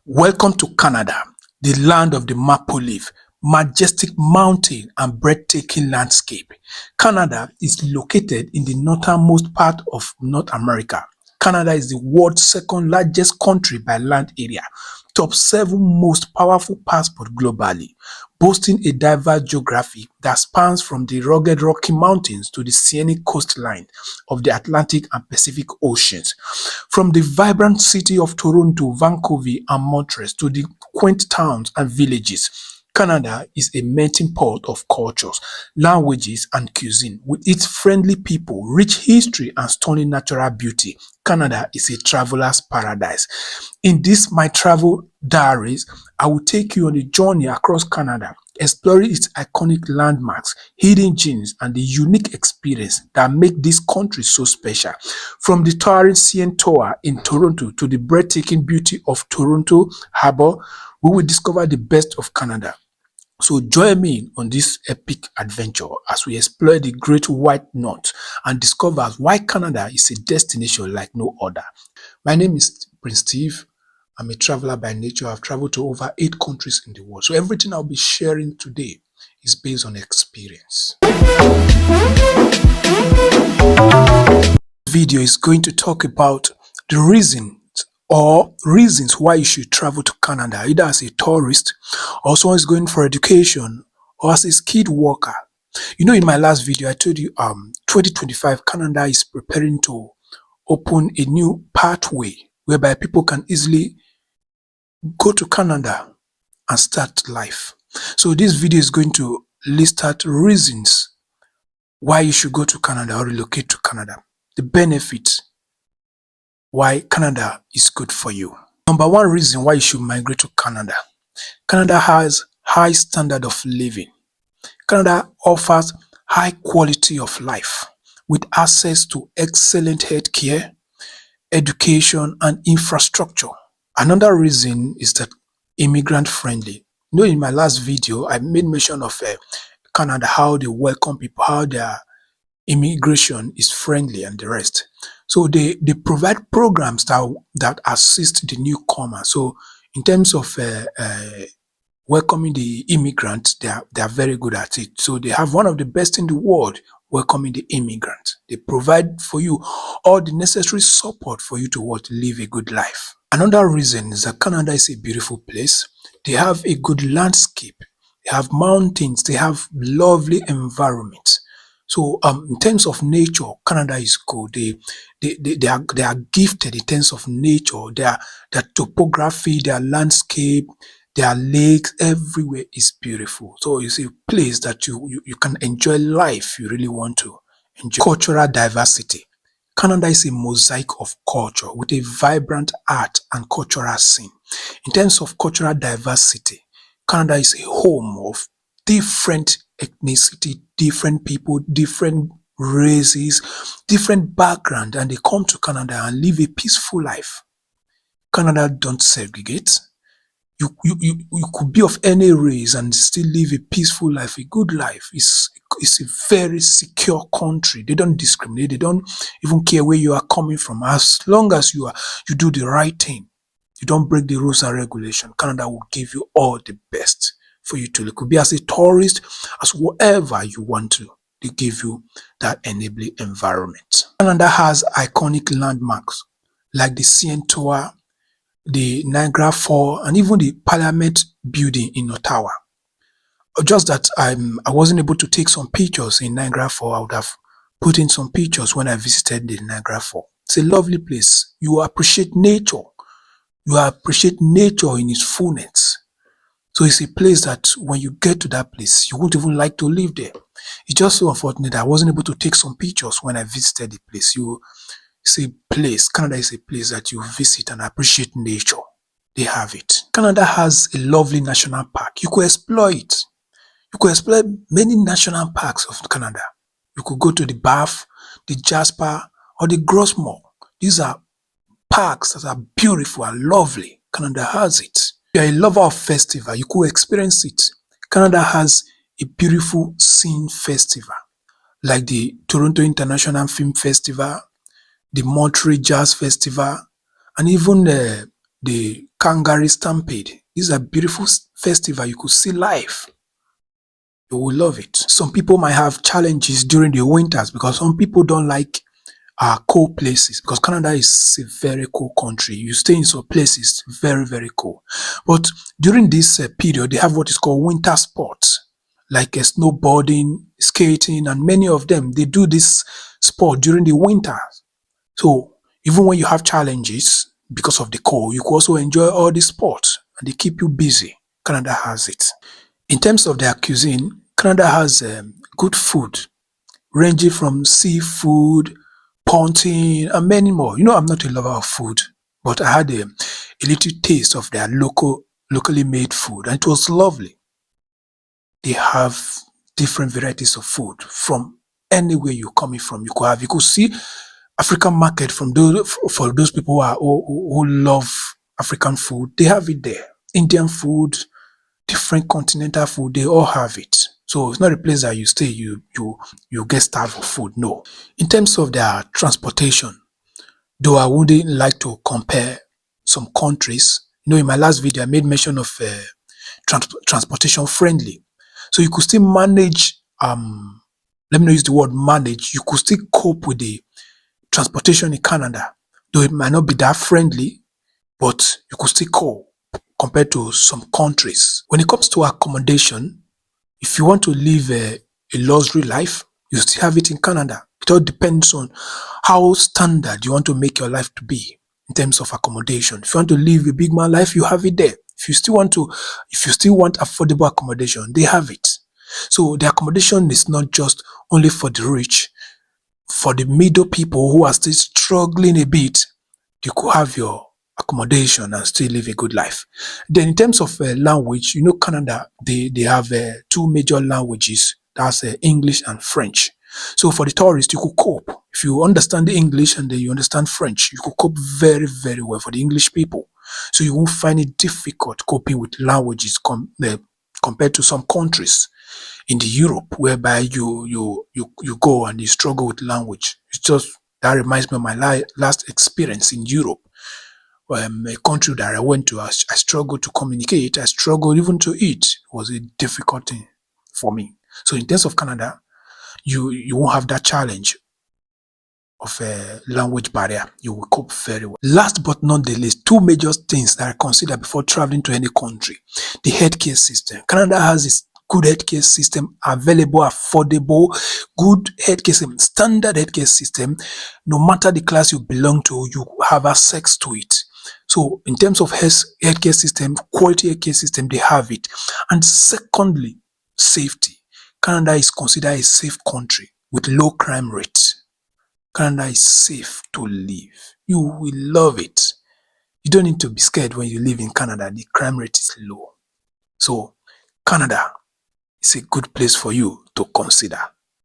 Welcome to Canada, the land of the maple leaf, majestic mountain and breathtaking landscape. Canada is located in the northernmost part of North America. Canada is the world's second largest country by land area, top 7 most powerful passport globally, boasting a diverse geography that spans from the rugged Rocky Mountains to the scenic coastline of the Atlantic and Pacific Oceans. From the vibrant city of Toronto, Vancouver, and Montreal to the quaint towns and villages, Canada is a melting pot of cultures, languages, and cuisine. With its friendly people, rich history, and stunning natural beauty, Canada is a traveler's paradise. In this My Travel Diaries, I will take you on a journey across Canada, exploring its iconic landmarks, hidden gems, and the unique experience that make this country so special. From the towering CN Tower in Toronto to the breathtaking beauty of Toronto Harbor, we will discover the best of Canada. So join me on this epic adventure as we explore the Great White North and discover why Canada is a destination like no other. My name is Prince Steve. I'm a traveler by nature. I've traveled to over 8 countries in the world. So everything I'll be sharing today is based on experience. This video is going to talk about the reasons why you should travel to Canada, either as a tourist or someone is going for education or as a skilled worker. You know, in my last video, I told you 2025 Canada is preparing to open a new pathway whereby people can easily go to Canada and start life. So this video is going to list out reasons why you should go to Canada or relocate to Canada, the benefits, why Canada is good for you. Number 1 reason why you should migrate to Canada. Canada has high standard of living. Canada offers high quality of life with access to excellent healthcare, education, and infrastructure. Another reason is that immigrant friendly. You know, in my last video, I made mention of Canada, how they welcome people, how their immigration is friendly and the rest. So they provide programs that assist the newcomer. So in terms of welcoming the immigrant, they are very good at it. So they have one of the best in the world welcoming the immigrant. They provide for you all the necessary support for you to live a good life. Another reason is that Canada is a beautiful place. They have a good landscape. They have mountains. They have lovely environment. So in terms of nature, Canada is good. They are gifted in terms of nature. Their topography, their landscape, their lakes, everywhere is beautiful. So it's a place that you can enjoy life. You really want to enjoy. Cultural diversity. Canada is a mosaic of culture with a vibrant art and cultural scene. In terms of cultural diversity, Canada is a home of different ethnicity, different people, different races, different background, and they come to Canada and live a peaceful life. Canada don't segregate. You could be of any race and still live a peaceful life, a good life. It's a very secure country. They don't discriminate. They don't even care where you are coming from. As long as you do the right thing, you don't break the rules and regulation, Canada will give you all the best for you to live. It could be as a tourist, as whatever you want to. They give you that enabling environment. Canada has iconic landmarks like the CN Tower, the Niagara Falls, and even the Parliament building in Ottawa. Just that I wasn't able to take some pictures in Niagara Falls. I would have put in some pictures when I visited the Niagara Falls. It's a lovely place. You appreciate nature. You appreciate nature in its fullness. So it's a place that when you get to that place, you won't even like to live there. It's just so unfortunate that I wasn't able to take some pictures when I visited the place. It's a place, Canada is a place that you visit and appreciate nature. They have it. Canada has a lovely national park. You could explore it. You could explore many national parks of Canada. You could go to the Banff, the Jasper, or the Grossmore. These are parks that are beautiful and lovely. Canada has it. If you're a lover of festival, you could experience it. Canada has a beautiful scene festival like the Toronto International Film Festival, the Montreal Jazz Festival, and even the Kangaroo Stampede. This is a beautiful festival you could see live. You will love it. Some people might have challenges during the winters because some people don't like cold places, because Canada is a very cold country. You stay in some places very, very cold. But during this period, they have what is called winter sports, like snowboarding, skating, and many of them, they do this sport during the winter. So even when you have challenges because of the cold, you can also enjoy all the sports and they keep you busy. Canada has it. In terms of their cuisine, Canada has good food, ranging from seafood, ponting, and many more. You know, I'm not a lover of food, but I had a little taste of their locally made food, and it was lovely. They have different varieties of food from anywhere you're coming from. You could see African market from those for those people who love African food. They have it there. Indian food, different continental food, they all have it. So it's not a place that you stay, you get starved of food. No. In terms of their transportation, though I wouldn't like to compare some countries. You know, in my last video, I made mention of transportation friendly. So you could still manage, let me not use the word manage, you could still cope with the transportation in Canada, though it might not be that friendly, but you could still cope compared to some countries. When it comes to accommodation, if you want to live a luxury life, you still have it in Canada. It all depends on how standard you want to make your life to be in terms of accommodation. If you want to live a big man life, you have it there. If you still want affordable accommodation, they have it. So the accommodation is not just only for the rich. For the middle people who are still struggling a bit, you could have your accommodation and still live a good life. Then in terms of language, you know, Canada, they have two major languages. That's English and French. So for the tourist, you could cope. If you understand the English and then you understand French, you could cope very, very well for the English people. So you won't find it difficult coping with languages compared to some countries in the Europe, whereby you go and you struggle with language. It's just, that reminds me of my last experience in Europe. A country that I went to, I struggled to communicate. I struggled even to eat. It was a difficult thing for me. So in terms of Canada, you won't have that challenge of a language barrier. You will cope very well. Last but not the least, two major things that I consider before traveling to any country. The healthcare system. Canada has its good healthcare system, available, affordable, good healthcare system, standard healthcare system. No matter the class you belong to, you have access to it. So in terms of healthcare system, quality healthcare system, they have it. And secondly, safety. Canada is considered a safe country with low crime rates. Canada is safe to live. You will love it. You don't need to be scared when you live in Canada. The crime rate is low. So Canada is a good place for you to consider.